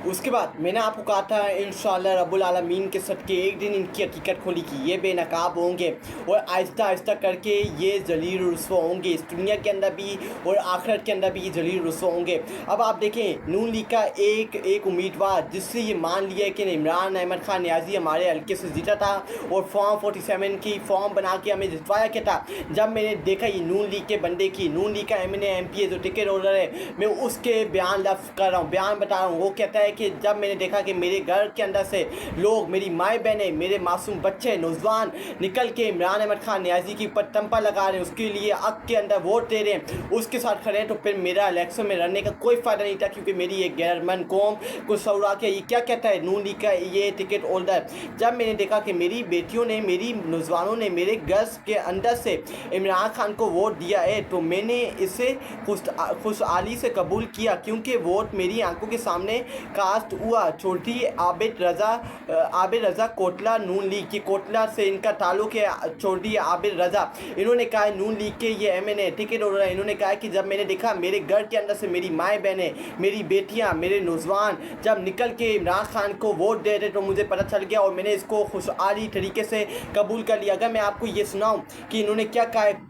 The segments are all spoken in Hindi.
उसके बाद मैंने आपको कहा था इंशाअल्लाह रब्बुल आलमीन के सदके एक दिन इनकी हकीकत खोली कि ये बेनकाब होंगे और आहिस्ता आहिस्ता करके ये जलील रुस्वा होंगे इस दुनिया के अंदर भी और आखिरत के अंदर भी ये जलील रुस्वा होंगे। अब आप देखें नून लीग का एक उम्मीदवार जिससे ये मान लिया कि इमरान अहमद खान न्याजी हमारे हल्के से जीता था और फॉर्म 47 की फॉर्म बना के हमें जितवाया क्या था। जब मैंने देखा ये नून लीग के बंदे की नून लीग का MNA जो टिकट होल्डर है मैं उसके बयान लफ्ज़ कर रहा हूँ, बयान बता रहा हूँ। वो कहता है कि जब मैंने देखा कि मेरे घर के अंदर से लोग, मेरी माएँ बहनें, मेरे मासूम बच्चे, नौजवान निकल के इमरान अहमद खान न्याजी के ऊपर तंपा लगा रहे हैं, उसके लिए हक के अंदर वोट दे रहे हैं, उसके साथ खड़े हैं, तो फिर मेरा इलेक्शन में लड़ने का कोई फ़ायदा नहीं था क्योंकि मेरी एक गैरमंद कौम को सौरा के ये क्या कहता है नून लीग का ये टिकट होल्डर। जब मैंने देखा कि मेरी बेटियों ने, मेरी नौजवानों ने मेरे घर के अंदर से इमरान खान को वोट दिया है तो मैंने इसे खुशहाली से कबूल किया क्योंकि वोट मेरी आंखों के सामने कास्ट हुआ। चौधरी आबिद रज़ा कोटला नून लीग की कोटला से इनका ताल्लुक़ है। चौधरी आबिद रज़ा इन्होंने कहा है नून लीग के ये MNA टिकट होल्डर है। इन्होंने कहा कि जब मैंने देखा मेरे घर के अंदर से मेरी माएँ बहनें, मेरी बेटियाँ, मेरे नौजवान जब निकल के इमरान खान को वोट दे रहे तो मुझे पता चल गया और मैंने इसको खुशहाली तरीके से कबूल कर लिया। अगर मैं आपको ये सुनाऊँ कि इन्होंने क्या कहा है,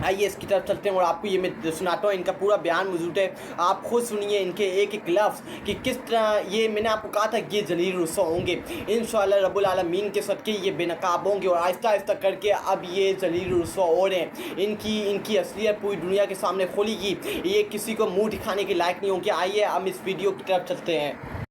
आइए इसकी तरफ चलते हैं और आपको ये मैं सुनाता हूँ। इनका पूरा बयान मौजूद है, आप खुद सुनिए इनके एक एक लफ्ज़ कि किस तरह ये मैंने आपको कहा था ये जलील रुस्वा होंगे। इंशाअल्लाह रब्बुल आलमीन के सदके ये बेनकाब होंगे और आहिस्ता आहिस्ता करके अब ये जलील रुस्वा हो रहे हैं। इनकी असलियत पूरी दुनिया के सामने खोलेगी, ये किसी को मुँह दिखाने के लायक नहीं होंगे। आइए हम इस वीडियो की तरफ चलते हैं।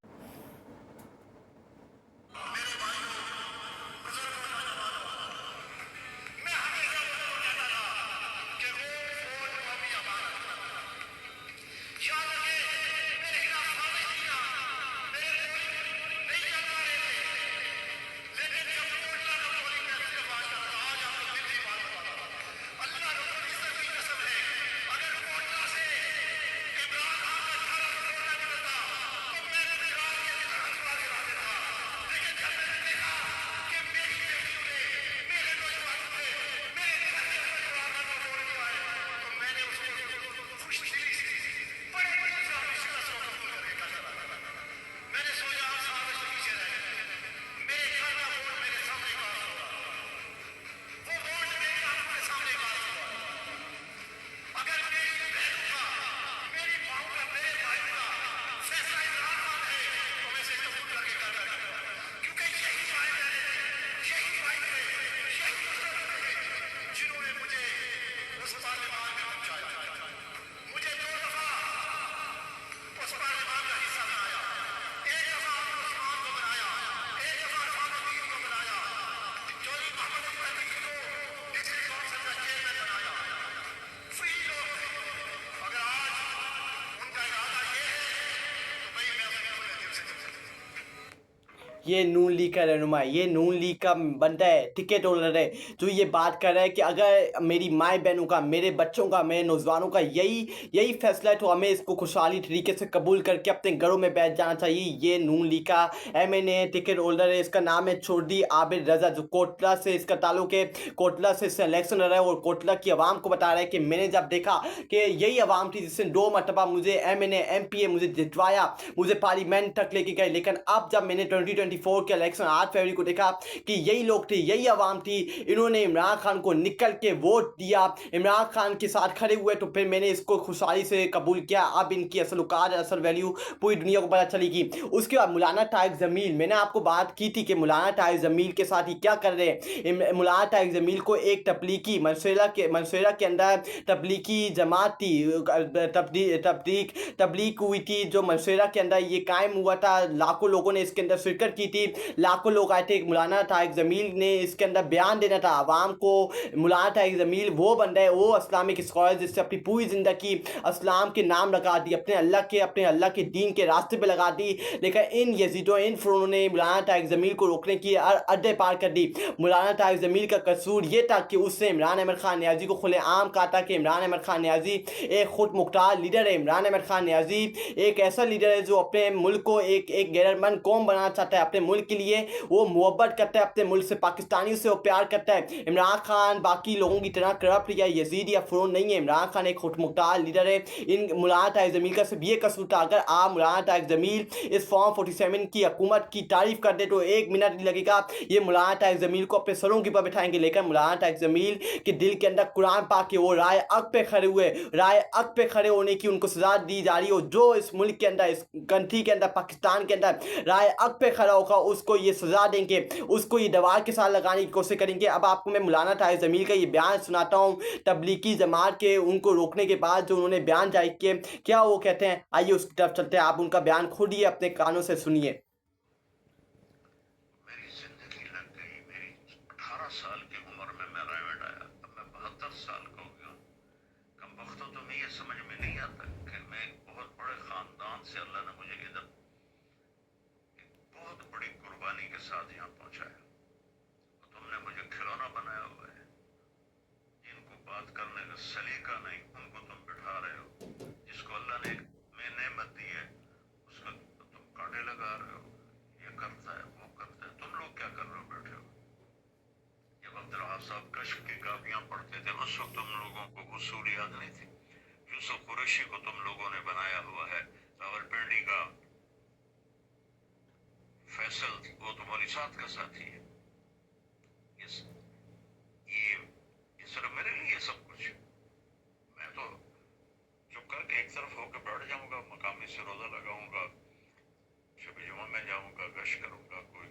ये नून लीग का रहनुमा है, ये नून लीग का बंदा है, टिकट होल्डर है जो ये बात कर रहा है कि अगर मेरी माएँ बहनों का, मेरे बच्चों का, मेरे नौजवानों का यही फैसला है तो हमें इसको खुशहाली तरीके से कबूल करके अपने घरों में बैठ जाना चाहिए। ये नून लीग का MNA टिकट होल्डर है, इसका नाम है चौधरी आबिद रज़ा जो कोटला से इसका ताल्लुक है। कोटला से इससे इलेक्शन लड़ रहा है और कोटला की आवाम को बता रहा है कि मैंने जब देखा कि यही आवाम थी जिसने 2 मरतबा मुझे MNA MPA मुझे जितवाया, मुझे पार्लियामेंट तक लेके गए, लेकिन अब जब मैंने 2024 के इलेक्शन 8 फरवरी को देखा कि यही लोग थे, यही आवाम थी, इन्होंने इमरान खान को निकल के वोट दिया, इमरान खान के साथ खड़े हुए तो फिर मैंने इसको खुशहाली से कबूल किया। अब इनकी असल औकात, असल वैल्यू पूरी दुनिया को पता चलेगी। उसके बाद मौलाना तारिक जमील, मैंने आपको बात की थी कि मौलाना तारिक जमील के साथ ही क्या कर रहे हैं। मौलाना तारिक जमील को एक तबलीगी मनसूरा के अंदर तबलीगी जमात थी, तबलीग हुई थी जो मनसूरा के अंदर ये कायम हुआ था। लाखों लोगों ने इसके अंदर शिरकत की थी, लाखों लोग आए थे। मौलाना तारिक जमील ने इसके अंदर बयान देना था आवाम को। मौलाना तारिक जमील वो बंदा है, वो इस्लामिक स्कॉलर जिससे अपनी पूरी ज़िंदगी इस्लाम के नाम लगा दी, अपने अल्लाह के दीन के रास्ते पे लगा दी, लेकिन इन यजीदों, इन फ़िरौनों ने मौलाना तारिक जमील को रोकने की अड्डे पार कर दी। मौलाना तारिक जमील का कसूर ये था कि उसने इमरान अहमद खान न्याजी को खुलेआम कहा था कि इमरान अहमद खान न्याजी एक खुद मुख्तार लीडर है। इमरान अहमद खान न्याजी एक ऐसा लीडर है जो अपने मुल्क को एक गैरतमंद कौम बनाना चाहता है, अपने मुल्क के लिए वो मोहब्बत करता है, अपने मुल्क से, पाकिस्तानियों से वो प्यार करता है। इमरान खान बाकी लोगों की तरह करप्ट या यजीद या फ़िरौन नहीं है। इमरान खान एक खुदमुख्तार लीडर है। इन मौलाना तारिक ज़मील का सिर्फ ये कसूर था, अगर आप मौलाना तारिक ज़मील इस फॉर्म 47 की हुकूमत की तारीफ कर दे तो 1 मिनट नहीं लगेगा, ये मौलाना तारिक ज़मील को अपने सरों के ऊपर बिठाएंगे। लेकिन मौलाना तारिक ज़मील के दिल के अंदर कुरान पाक के वो राय अक पे खड़े हुए, राय अक पे खड़े होने की उनको सजा दी जा रही हो। जो इस मुल्क के अंदर, इस कंट्री के अंदर, पाकिस्तान के अंदर राय अक पे खड़ा होगा उसको ये सजा देंगे, उसको ये दवार के साथ लगाने की कोशिश करेंगे। अब आपको मैं मौलाना तारिक ज़मील का ये बयान सुनाता हूँ, तबलीगी जमात के उनको रोकने के बाद जो उन्होंने बयान जारी किए, क्या वो कहते हैं, आइए उसकी तरफ चलते हैं। आप उनका बयान खुद ही अपने कानों से सुनिए। मेरी जिंदगी लग गई, मेरी 18 साल की उम्र में मैं रायगढ़ आया, अब मैं 72 साल का हो गया। कम वक्त तो मैं ये समझ में नहीं आता कि मैं एक बहुत बड़े खानदान से अल्लाह ने मुझे इधर बहुत बड़ी कुर्बानी के साथ यहाँ पहुंचाया। तो तुमने मुझे खिलौना बनाया हुआ है, जिनको बात करने का सलीका नहीं उनको तुम बिठा रहे हो, जिसको अल्लाह ने में नेमत दी है उसको तुम कांटे लगा रहे हो, ये करता है वो करता है। तुम लोग क्या कर रहे हो बैठे हो? जब अब्दुल वहाब साहब कश्फ की काफियां पढ़ते थे उस वक्त तुम लोगों को उसूल याद नहीं थी। यूसुफ कुरैशी को तुम लोगों ने बनाया हुआ है, रावलपिंडी का फैसल वो तुम्हारी साथ का साथी है। ये ये सिर्फ मेरे लिए सब कुछ। मैं तो चुप करके एक तरफ होकर बैठ जाऊंगा, मकामी से रोजा लगाऊंगा, शब जुमा में जाऊंगा, गश करूंगा, कोई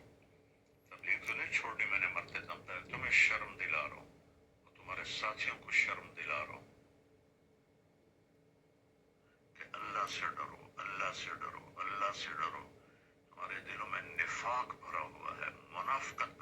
तबलीग तो नहीं छोड़नी मैंने मरते दम तक। तुम्हें शर्म दिला रहा हूँ, तुम्हारे साथियों को शर्म दिला रहा हूँ कि अल्लाह से डरो, अल्लाह से डरो, अल्लाह से डरो। तुम्हारे दिलों में निफाक भरा हुआ है, मुनाफिकत